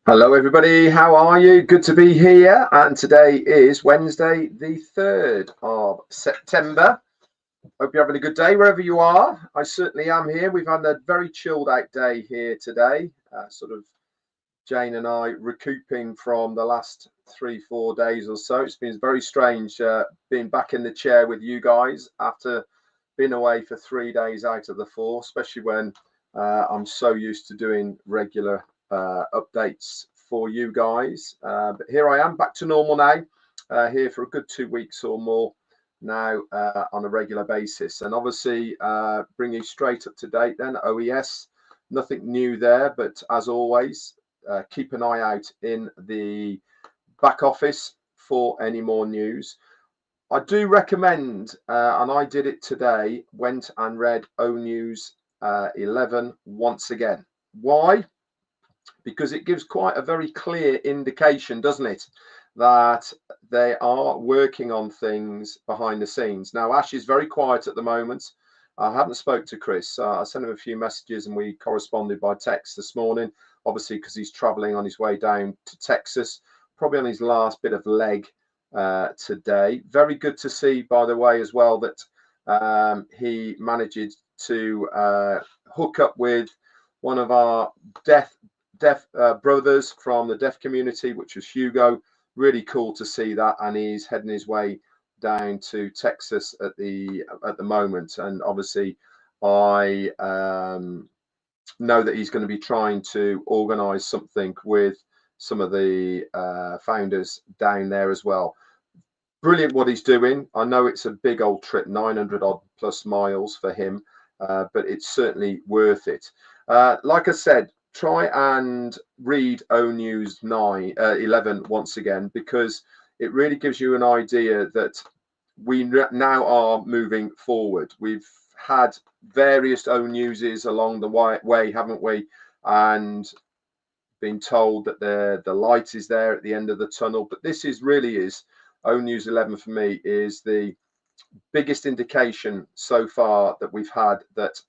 Hello, everybody. How are you? Good to be here. And today is Wednesday, the 3rd of September. Hope you're having a good day wherever you are. I certainly am here. We've had a very chilled out day here today. Jane and I recouping from the last 3-4 days or so. It's been very strange being back in the chair with you guys after being away for 3 days out of the 4, especially when I'm so used to doing regular updates for you guys. But here I am back to normal now, here for a good 2 weeks or more now on a regular basis. And obviously bring you straight up to date then. OES, nothing new there, but as always, keep an eye out in the back office for any more news. I do recommend, and I did it today, went and read O News 11 once again. Why? Because it gives quite a very clear indication, doesn't it, that they are working on things behind the scenes. Now, Ash is very quiet at the moment. I haven't spoke to Chris. I sent him a few messages and we corresponded by text this morning, obviously because he's traveling on his way down to Texas, probably on his last bit of leg today. Very good to see, by the way, as well, that he managed to hook up with one of our deaf brothers from the deaf community, which was Hugo. Really cool to see that, and he's heading his way down to Texas at the moment. And obviously I know that he's going to be trying to organize something with some of the founders down there as well. Brilliant what he's doing. I know it's a big old trip, 900 odd plus miles for him, but it's certainly worth it. Like I said, try and read O News 11 once again, because it really gives you an idea that we now are moving forward. We've had various O Newses along the way, haven't we? And been told that the light is there at the end of the tunnel. But this really is O News 11 for me is the biggest indication so far that we've had that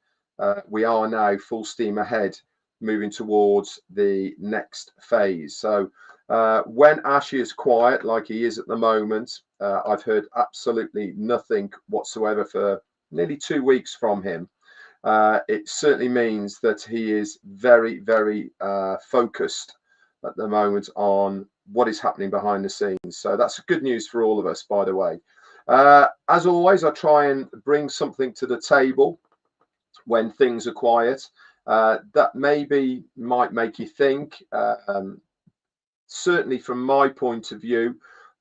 we are now full steam ahead, moving towards the next phase. So when Ash is quiet like he is at the moment, I've heard absolutely nothing whatsoever for nearly 2 weeks from him. It certainly means that he is very, very focused at the moment on what is happening behind the scenes. So that's good news for all of us, by the way. As always, I try and bring something to the table when things are quiet that maybe might make you think. Certainly from my point of view,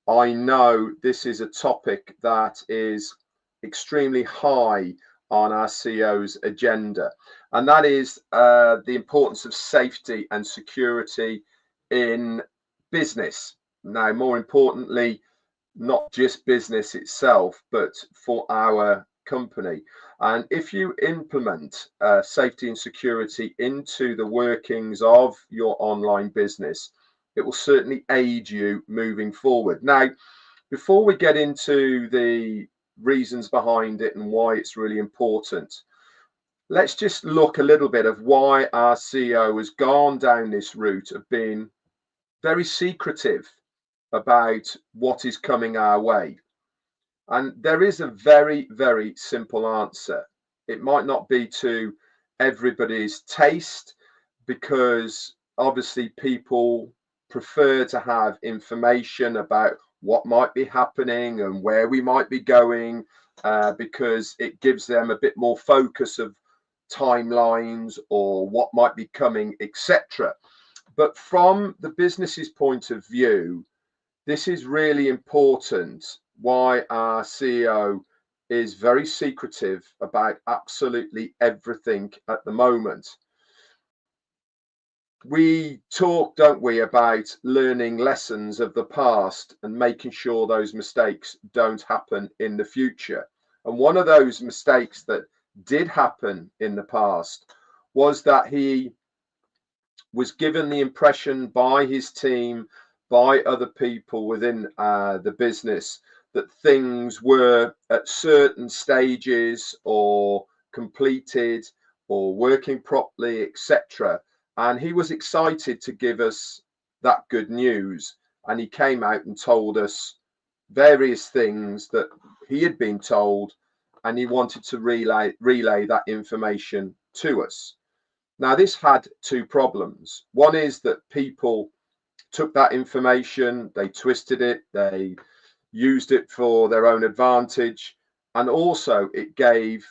I know this is a topic that is extremely high on our CEO's agenda, and that is the importance of safety and security in business. Now, more importantly, not just business itself, but for our company. And if you implement safety and security into the workings of your online business, it will certainly aid you moving forward. Now, before we get into the reasons behind it and why it's really important, let's just look a little bit of why our CEO has gone down this route of being very secretive about what is coming our way. And there is a very, very simple answer. It might not be to everybody's taste, because obviously people prefer to have information about what might be happening and where we might be going, because it gives them a bit more focus of timelines or what might be coming, etc. But from the business's point of view, this is really important, why our CEO is very secretive about absolutely everything at the moment. We talk, don't we, about learning lessons of the past and making sure those mistakes don't happen in the future. And one of those mistakes that did happen in the past was that he was given the impression by his team, by other people within the business, that things were at certain stages or completed or working properly, etc. And he was excited to give us that good news. And he came out and told us various things that he had been told, and he wanted to relay that information to us. Now, this had two problems. One is that people took that information, they twisted it, they used it for their own advantage, and also it gave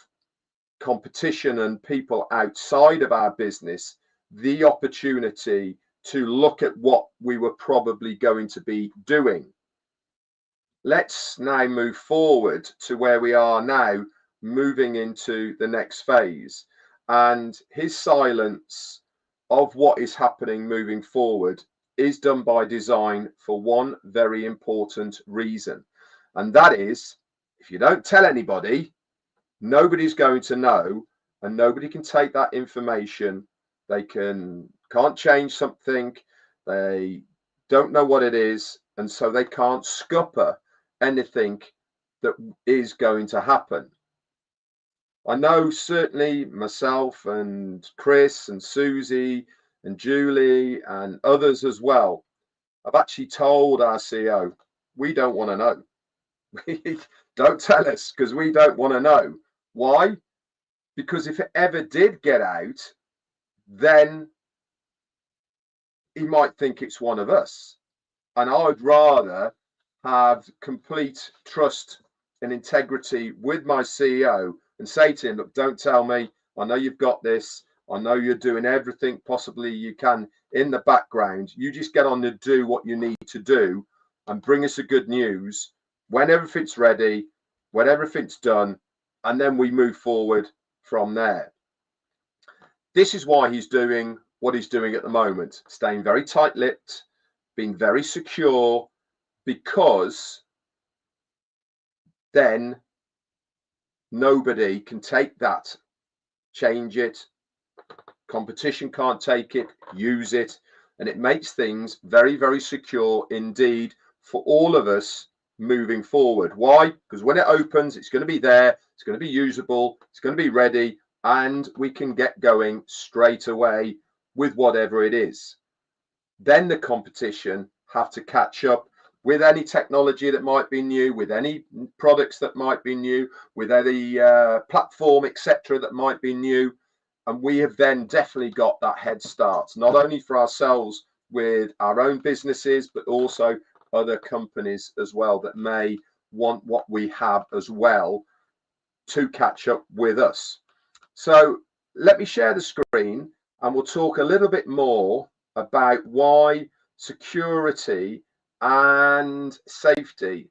competition and people outside of our business the opportunity to look at what we were probably going to be doing. Let's now move forward to where we are now, moving into the next phase. And his silence of what is happening moving forward is done by design for one very important reason. And that is, if you don't tell anybody, nobody's going to know, and nobody can take that information. They can't change something. They don't know what it is, and so they can't scupper anything that is going to happen. I know certainly myself and Chris and Susie and Julie and others as well have actually told our CEO, we don't want to know. Don't tell us, because we don't want to know. Why? Because if it ever did get out, then he might think it's one of us. And I'd rather have complete trust and integrity with my CEO and say to him, look, don't tell me. I know you've got this. I know you're doing everything possibly you can in the background. You just get on to do what you need to do and bring us the good news when everything's ready, when everything's done, and then we move forward from there. This is why he's doing what he's doing at the moment, staying very tight-lipped, being very secure, because then nobody can take that, change it, competition can't take it, use it, and it makes things very, very secure indeed for all of us moving forward. Why? Because when it opens, it's going to be there, it's going to be usable, it's going to be ready, and we can get going straight away with whatever it is. Then the competition have to catch up with any technology that might be new, with any products that might be new, with any platform, etc., that might be new. And we have then definitely got that head start, not only for ourselves with our own businesses, but also other companies as well that may want what we have as well to catch up with us. So let me share the screen and we'll talk a little bit more about why security and safety.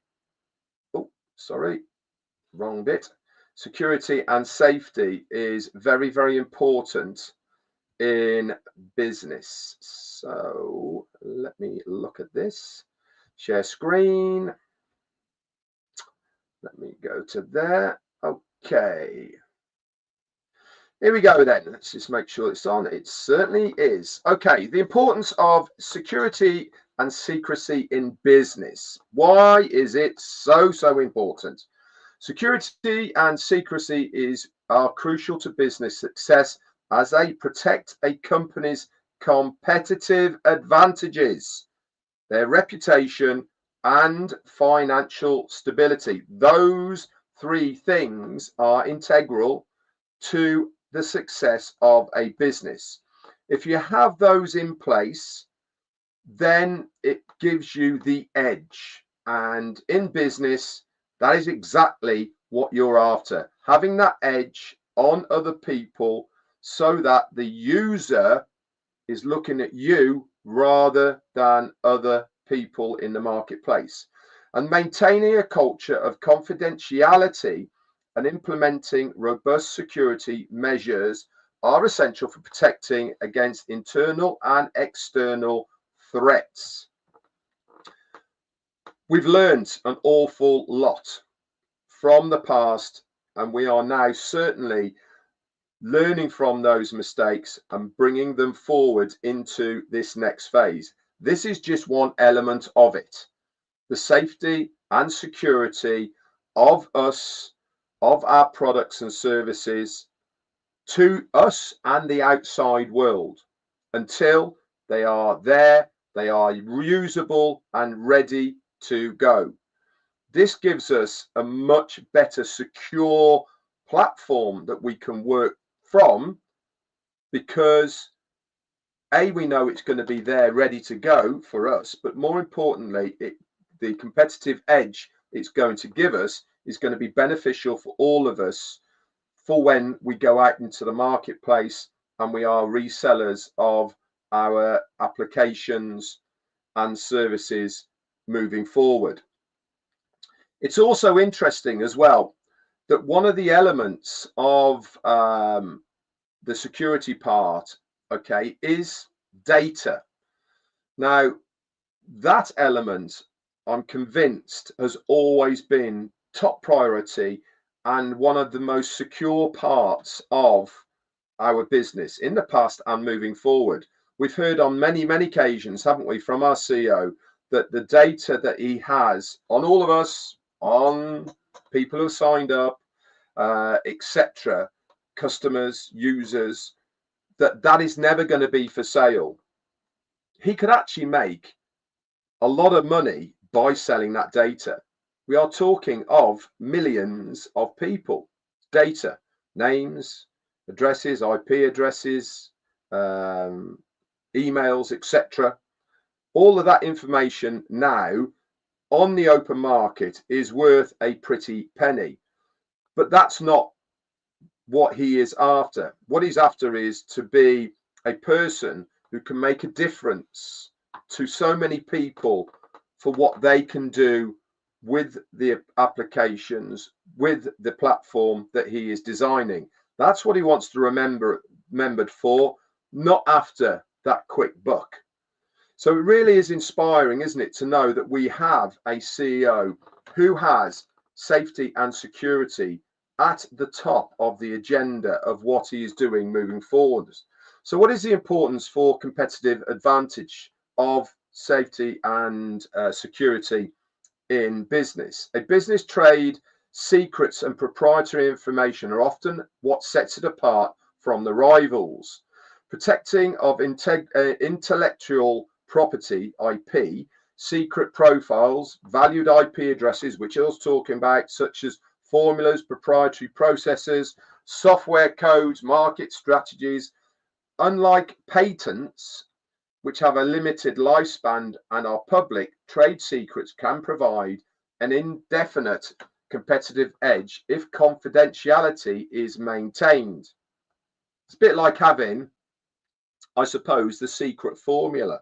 Oh, sorry, wrong bit. Security and safety is very, very important in business. So let me look at this. Share screen. Let me go to there. Okay. Here we go then. Let's just make sure it's on. It certainly is. Okay, the importance of security and secrecy in business. Why is it so important? Security and secrecy are crucial to business success as they protect a company's competitive advantages, their reputation, and financial stability. Those three things are integral to the success of a business. If you have those in place, then it gives you the edge. And in business, that is exactly what you're after, having that edge on other people so that the user is looking at you rather than other people in the marketplace. And maintaining a culture of confidentiality and implementing robust security measures are essential for protecting against internal and external threats. We've learned an awful lot from the past, and we are now certainly learning from those mistakes and bringing them forward into this next phase. This is just one element of it. The safety and security of us, of our products and services to us and the outside world. Until they are there, They are reusable and ready to go. This gives us a much better secure platform that we can work from, because we know it's going to be there ready to go for us, but more importantly, the competitive edge it's going to give us is going to be beneficial for all of us for when we go out into the marketplace and we are resellers of our applications and services moving forward. It's also interesting as well that one of the elements of the security part, okay, is data. Now, that element, I'm convinced, has always been top priority and one of the most secure parts of our business in the past and moving forward. We've heard on many occasions, haven't we, from our CEO, that the data that he has on all of us, on people who signed up, etc., customers, users, that is never going to be for sale. He could actually make a lot of money by selling that data. We are talking of millions of people, data, names, addresses, IP addresses, emails, etc. All of that information now on the open market is worth a pretty penny. But that's not what he is after. What he's after is to be a person who can make a difference to so many people for what they can do with the applications, with the platform that he is designing. That's what he wants to remembered for, not after that quick buck. So it really is inspiring, isn't it, to know that we have a CEO who has safety and security at the top of the agenda of what he is doing moving forward. So what is the importance for competitive advantage of safety and security in business? A business trade secrets and proprietary information are often what sets it apart from the rivals. Protecting of intellectual property, IP, secret profiles, valued IP addresses, which I was talking about, such as formulas, proprietary processes, software codes, market strategies. Unlike patents, which have a limited lifespan and are public, trade secrets can provide an indefinite competitive edge if confidentiality is maintained. It's a bit like having, I suppose, the secret formula.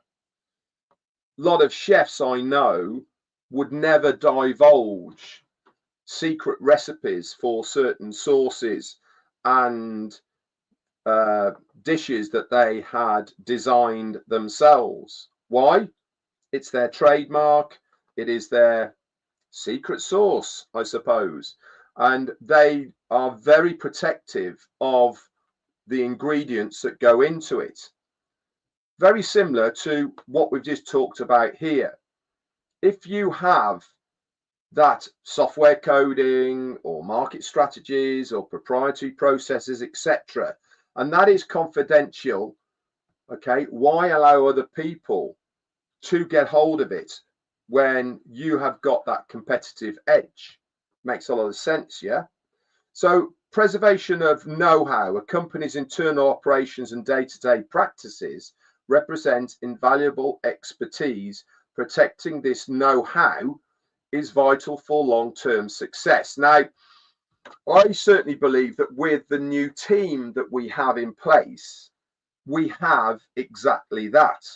A lot of chefs I know would never divulge secret recipes for certain sauces and dishes that they had designed themselves. Why? It's their trademark. It is their secret sauce, I suppose. And they are very protective of the ingredients that go into it. Very similar to what we've just talked about here. If you have that software coding or market strategies or proprietary processes, etc., and that is confidential, okay, why allow other people to get hold of it when you have got that competitive edge? Makes a lot of sense, yeah? So preservation of know-how, a company's internal operations and day-to-day practices represent invaluable expertise. Protecting this know-how is vital for long-term success. Now, I certainly believe that with the new team that we have in place, we have exactly that.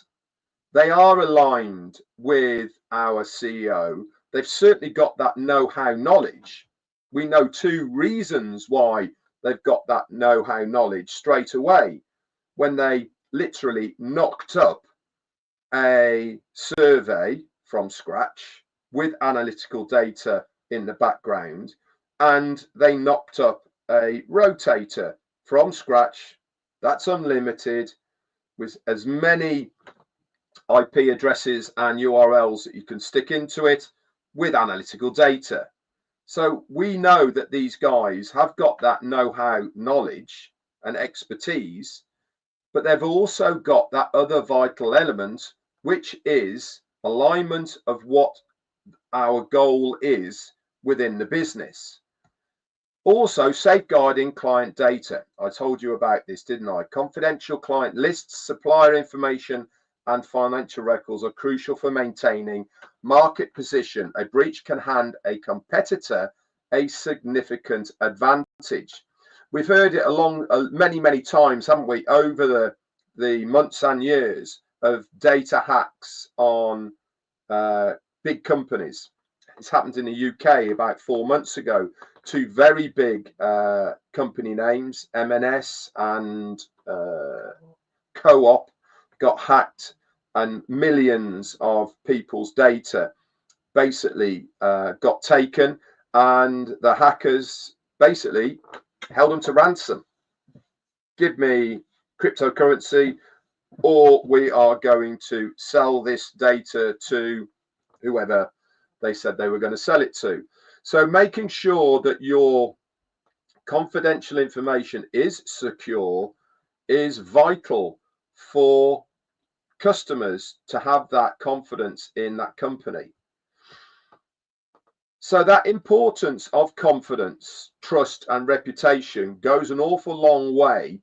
They are aligned with our CEO. They've certainly got that know-how knowledge. We know two reasons why they've got that know-how knowledge straight away. When they literally knocked up a survey from scratch with analytical data in the background, and they knocked up a rotator from scratch. That's unlimited, with as many IP addresses and URLs that you can stick into it with analytical data. So we know that these guys have got that know-how knowledge and expertise, but they've also got that other vital element, which is alignment of what our goal is within the business. Also, safeguarding client data. I told you about this, didn't I? Confidential client lists, supplier information, and financial records are crucial for maintaining market position. A breach can hand a competitor a significant advantage. We've heard it along many times, haven't we, over the months and years of data hacks on big companies. It's happened in the UK about 4 months ago. Two very big company names, M&S and Co-op, got hacked, and millions of people's data basically got taken, and the hackers basically held them to ransom. Give me cryptocurrency, or we are going to sell this data to whoever they said they were going to sell it to. So making sure that your confidential information is secure is vital for customers to have that confidence in that company. So that importance of confidence, trust, and reputation goes an awful long way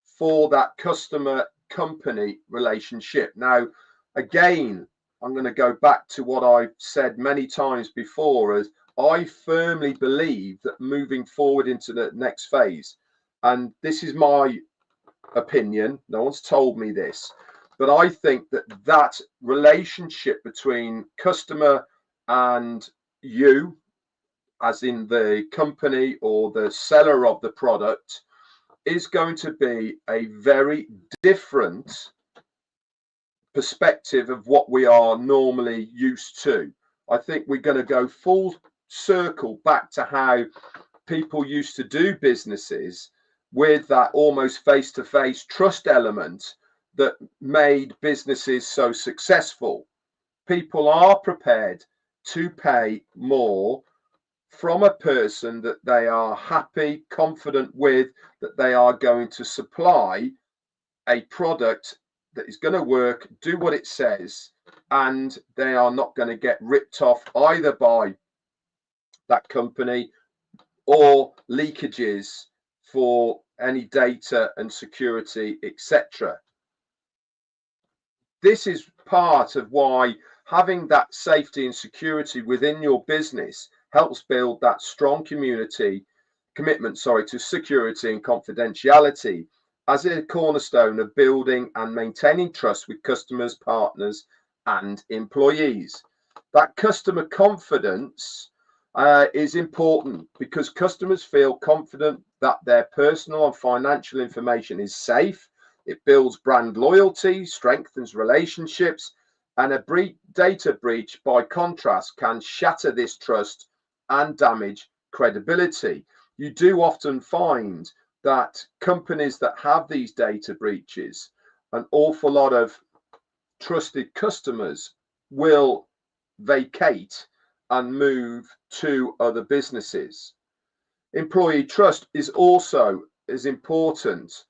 for that customer company relationship. Now, again, I'm going to go back to what I've said many times before, as I firmly believe that moving forward into the next phase, and this is my opinion, no one's told me this, but I think that that relationship between customer and you, as in the company or the seller of the product, is going to be a very different perspective of what we are normally used to. I think we're going to go full circle back to how people used to do businesses, with that almost face-to-face trust element that made businesses so successful. People are prepared to pay more from a person that they are happy, confident with, that they are going to supply a product that is going to work, do what it says, and they are not going to get ripped off either by that company or leakages for any data and security, etc. This is part of why having that safety and security within your business helps build that strong commitment to security and confidentiality as a cornerstone of building and maintaining trust with customers, partners, and employees. That customer confidence is important because customers feel confident that their personal and financial information is safe. It builds brand loyalty, strengthens relationships, and a data breach, by contrast, can shatter this trust and damage credibility. You do often find that companies that have these data breaches, an awful lot of trusted customers will vacate and move to other businesses. Employee trust is also as important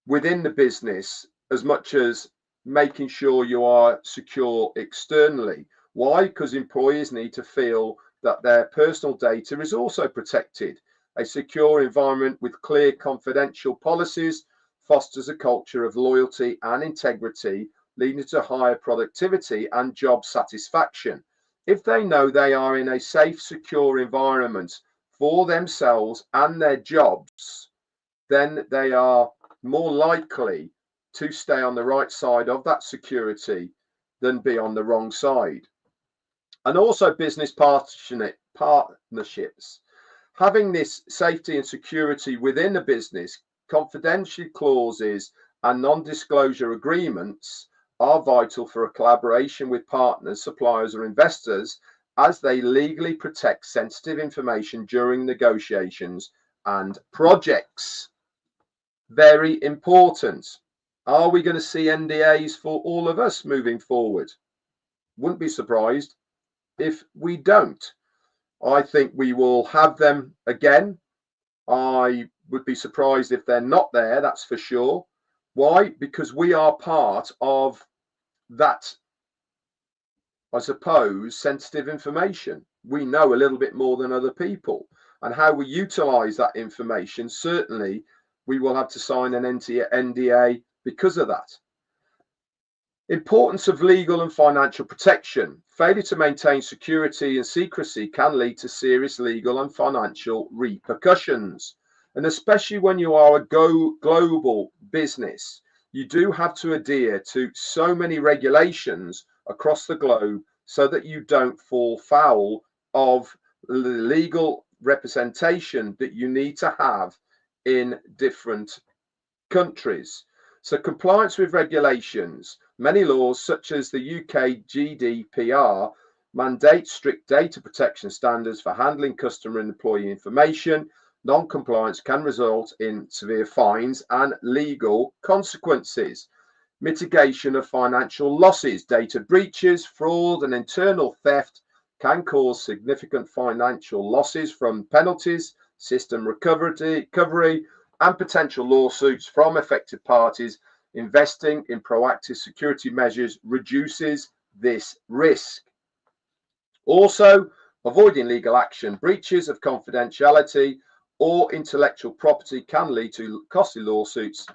within the business as much as making sure you are secure externally. Why? Because employees need to feel that their personal data is also protected. A secure environment with clear confidential policies fosters a culture of loyalty and integrity, leading to higher productivity and job satisfaction. If they know they are in a safe, secure environment for themselves and their jobs, then they are more likely to stay on the right side of that security than be on the wrong side. And also business partnerships. Having this safety and security within a business, confidential clauses and non-disclosure agreements are vital for a collaboration with partners, suppliers, or investors, as they legally protect sensitive information during negotiations and projects. Very important. Are we going to see NDAs for all of us moving forward? Wouldn't be surprised if we don't. I think we will have them again. I would be surprised if they're not there, that's for sure. Why? Because we are part of that I suppose, sensitive information. We know a little bit more than other people, and how we utilize that information, certainly we will have to sign an NDA because of that. Importance of legal and financial protection. Failure to maintain security and secrecy can lead to serious legal and financial repercussions. And especially when you are a global business, you do have to adhere to so many regulations across the globe so that you don't fall foul of the legal representation that you need to have in different countries. So compliance with regulations. Many laws, such as the UK GDPR, mandate strict data protection standards for handling customer and employee information. Non-compliance can result in severe fines and legal consequences. Mitigation of financial losses. Data breaches, fraud, and internal theft can cause significant financial losses from penalties, system recovery, and potential lawsuits from affected parties. Investing in proactive security measures reduces this risk. Also, avoiding legal action. Breaches of confidentiality or intellectual property can lead to costly lawsuits.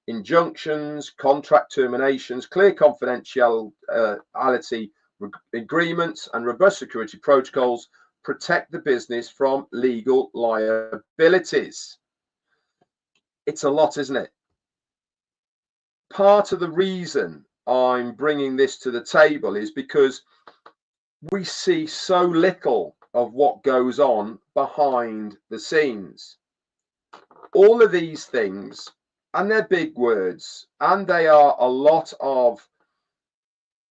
Injunctions, contract terminations, clear confidentiality agreements, and robust security protocols protect the business from legal liabilities. It's a lot, isn't it? Part of the reason I'm bringing this to the table is because we see so little of what goes on behind the scenes. All of these things, and they're big words, and they are a lot of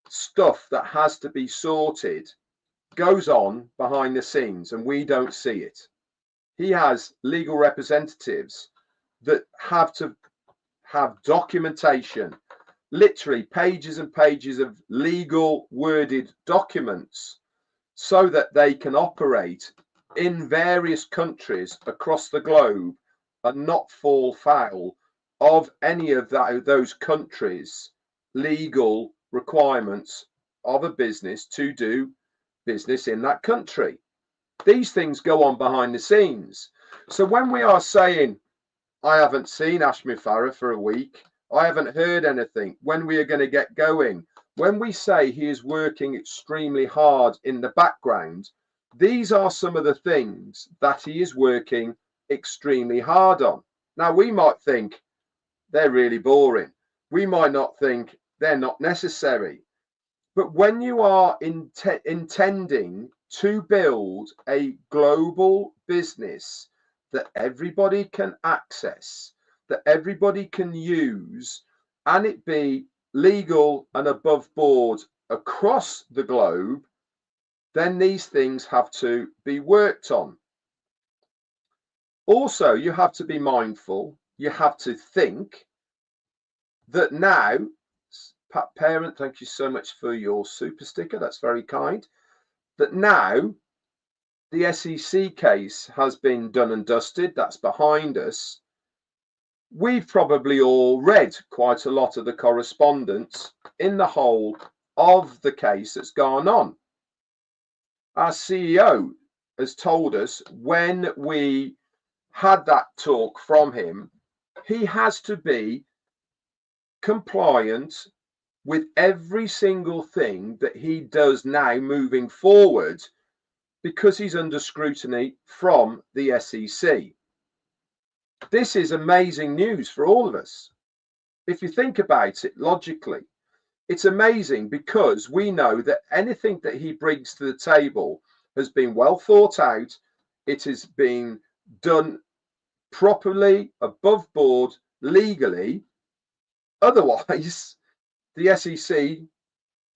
stuff that has to be sorted, goes on behind the scenes, and we don't see it. He has legal representatives that have to have documentation, literally pages and pages of legal worded documents, so that they can operate in various countries across the globe and not fall foul of any of those countries' legal requirements of a business to do business in that country. These things go on behind the scenes. So when we are saying, I haven't seen Ashmi Farah for a week, I haven't heard anything, when we are going to get going, when we say he is working extremely hard in the background, these are some of the things that he is working extremely hard on. Now, we might think they're really boring. We might not think they're not necessary. But when you are intending to build a global business that everybody can access, that everybody can use, and it be legal and above board across the globe, then these things have to be worked on. Also, you have to be mindful, you have to think that now, Parent, thank you so much for your super sticker, that's very kind, that now the SEC case has been done and dusted, that's behind us. We've probably all read quite a lot of the correspondence in the whole of the case that's gone on. Our CEO has told us when we had that talk from him, he has to be compliant with every single thing that he does now moving forward, because he's under scrutiny from the SEC. This is amazing news for all of us. If you think about it logically, it's amazing because we know that anything that he brings to the table has been well thought out. It has been done properly, above board, legally. Otherwise, the SEC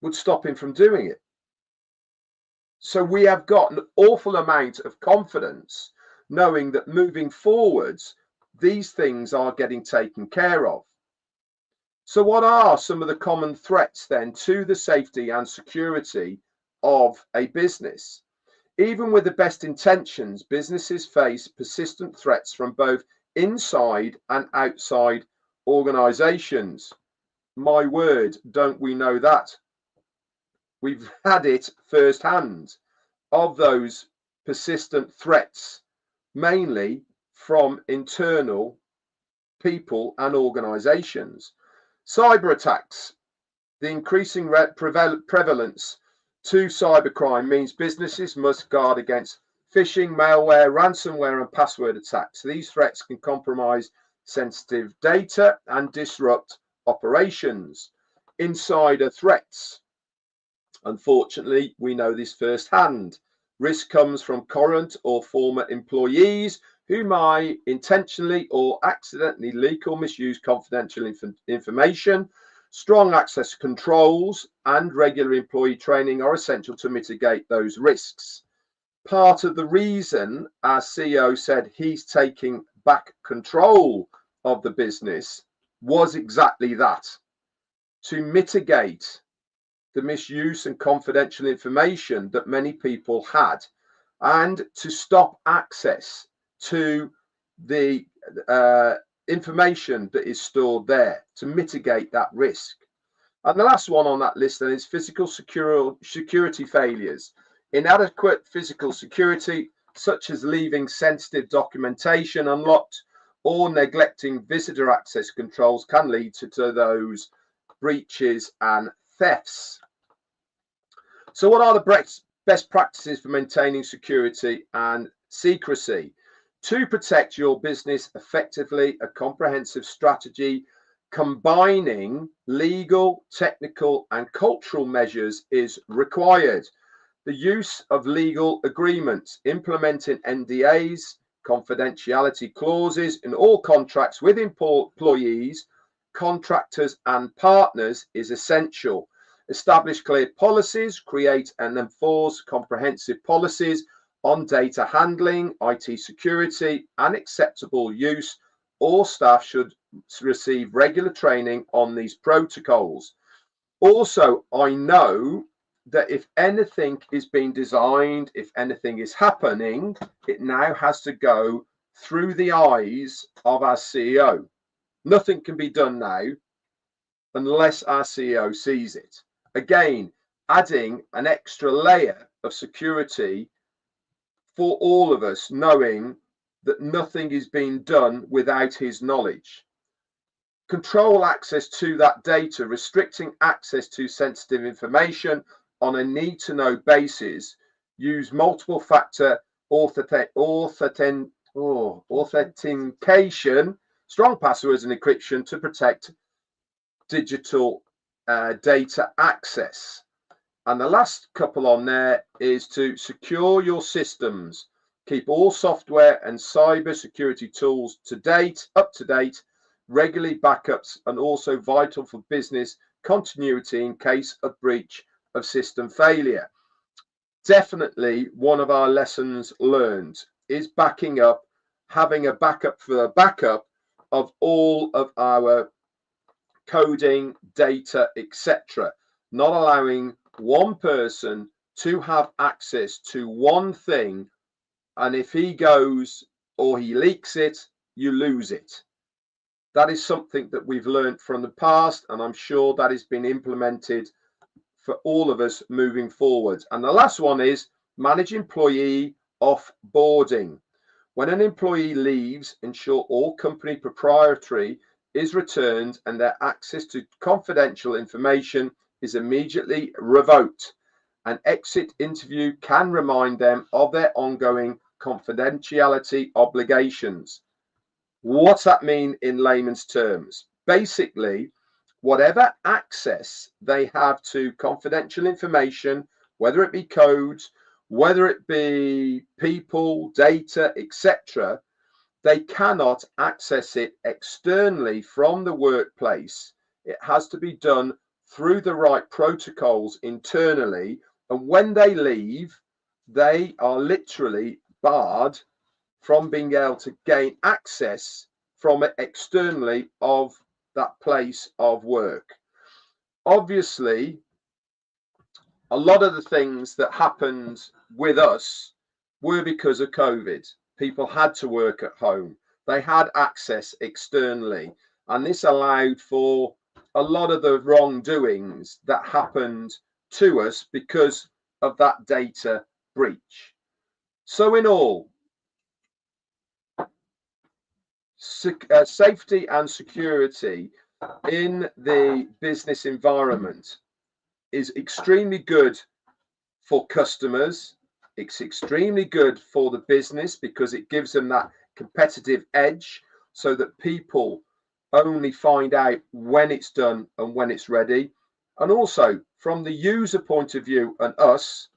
would stop him from doing it. So we have got an awful amount of confidence knowing that moving forwards, these things are getting taken care of. So what are some of the common threats then to the safety and security of a business? Even with the best intentions, businesses face persistent threats from both inside and outside organizations. My word, don't we know that? We've had it firsthand of those persistent threats, mainly from internal people and organizations. Cyber attacks. The increasing prevalence to cybercrime means businesses must guard against phishing, malware, ransomware, and password attacks. These threats can compromise sensitive data and disrupt operations. Insider threats. Unfortunately, we know this firsthand. Risk comes from current or former employees who might intentionally or accidentally leak or misuse confidential information. Strong access controls and regular employee training are essential to mitigate those risks. Part of the reason our CEO said he's taking back control of the business was exactly that, to mitigate the misuse and confidential information that many people had, and to stop access to the information that is stored there, to mitigate that risk. And the last one on that list then is physical security failures. Inadequate physical security, such as leaving sensitive documentation unlocked or neglecting visitor access controls, can lead to those breaches and thefts. So what are the best practices for maintaining security and secrecy? To protect your business effectively, a comprehensive strategy combining legal, technical, and cultural measures is required. The use of legal agreements, implementing NDAs, confidentiality clauses in all contracts with employees, contractors, and partners is essential. Establish clear policies, create and enforce comprehensive policies on data handling, IT security, and acceptable use. All staff should receive regular training on these protocols. Also, I know that if anything is being designed, if anything is happening, it now has to go through the eyes of our CEO. Nothing can be done now unless our CEO sees it. Again, adding an extra layer of security for all of us, knowing that nothing is being done without his knowledge. Control access to that data, restricting access to sensitive information on a need-to-know basis. Use multiple factor authentication, strong passwords, and encryption to protect digital data access. And the last couple on there is to secure your systems. Keep all software and cyber security tools up to date, regularly backups, and also vital for business continuity in case of breach of system failure. Definitely one of our lessons learned is backing up, having a backup for a backup of all of our coding, data, etc. Not allowing one person to have access to one thing, and if he goes or he leaks it, you lose it. That is something that we've learned from the past, and I'm sure that has been implemented for all of us moving forward. And the last one is manage employee offboarding. When an employee leaves, ensure all company proprietary is returned and their access to confidential information is immediately revoked. An exit interview can remind them of their ongoing confidentiality obligations. What's that mean in layman's terms? Basically, whatever access they have to confidential information, whether it be codes, whether it be people, data, etc., they cannot access it externally from the workplace. It has to be done through the right protocols internally. And when they leave, they are literally barred from being able to gain access from it externally of that place of work. Obviously, a lot of the things that happened with us were because of COVID. People had to work at home. They had access externally. And this allowed for a lot of the wrongdoings that happened to us because of that data breach. So in all, safety and security in the business environment is extremely good for customers. It's extremely good for the business because it gives them that competitive edge so that people only find out when it's done and when it's ready. And also from the user point of view and us,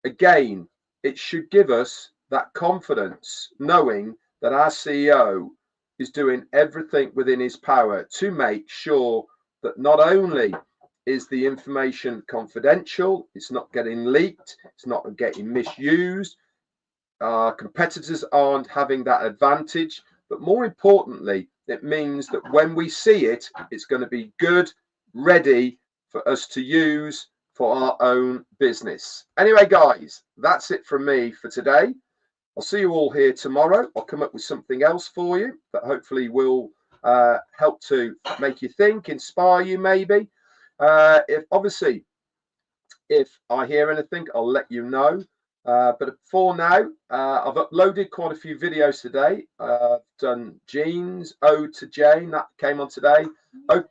again, it should give us that confidence knowing that our CEO is doing everything within his power to make sure that not only is the information confidential, it's not getting leaked, it's not getting misused, our competitors aren't having that advantage, but more importantly, it means that when we see it, it's going to be good, ready for us to use for our own business. Anyway, guys, that's it from me for today. I'll see you all here tomorrow. I'll come up with something else for you that hopefully will help to make you think, inspire you maybe. If I hear anything, I'll let you know. But for now, I've uploaded quite a few videos today. I've done Jean's Ode to Jane, that came on today. Oh,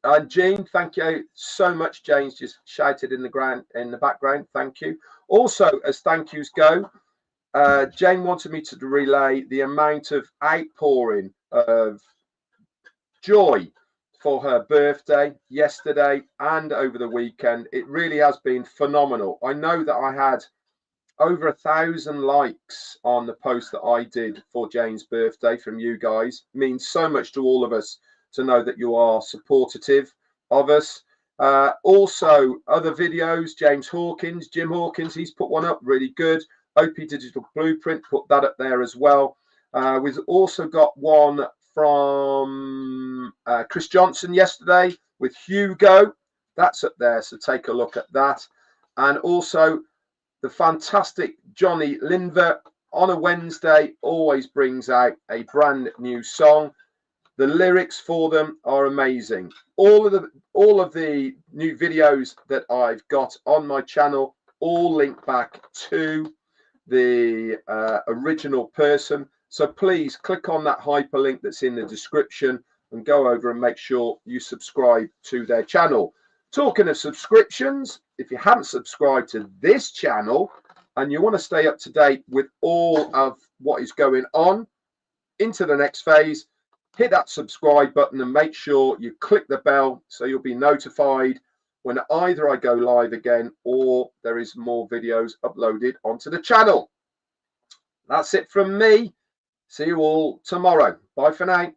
and Jean, thank you so much. Jane's just shouted in the background. Thank you. Also, as thank yous go, Jane wanted me to relay the amount of outpouring of joy for her birthday yesterday and over the weekend. It really has been phenomenal. I know that I had over 1,000 likes on the post that I did for Jane's birthday from you guys. It means so much to all of us to know that you are supportive of us. Also, other videos, Jim Hawkins, he's put one up, really good. OP Digital Blueprint, put that up there as well. We've also got one from Chris Johnson yesterday with Hugo. That's up there, so take a look at that. And also the fantastic Johnny Linver on a Wednesday always brings out a brand new song. The lyrics for them are amazing. All of the new videos that I've got on my channel all link back to the original person. So please click on that hyperlink that's in the description and go over and make sure you subscribe to their channel. Talking of subscriptions, if you haven't subscribed to this channel and you want to stay up to date with all of what is going on into the next phase, hit that subscribe button and make sure you click the bell so you'll be notified when either I go live again or there is more videos uploaded onto the channel. That's it from me. See you all tomorrow. Bye for now.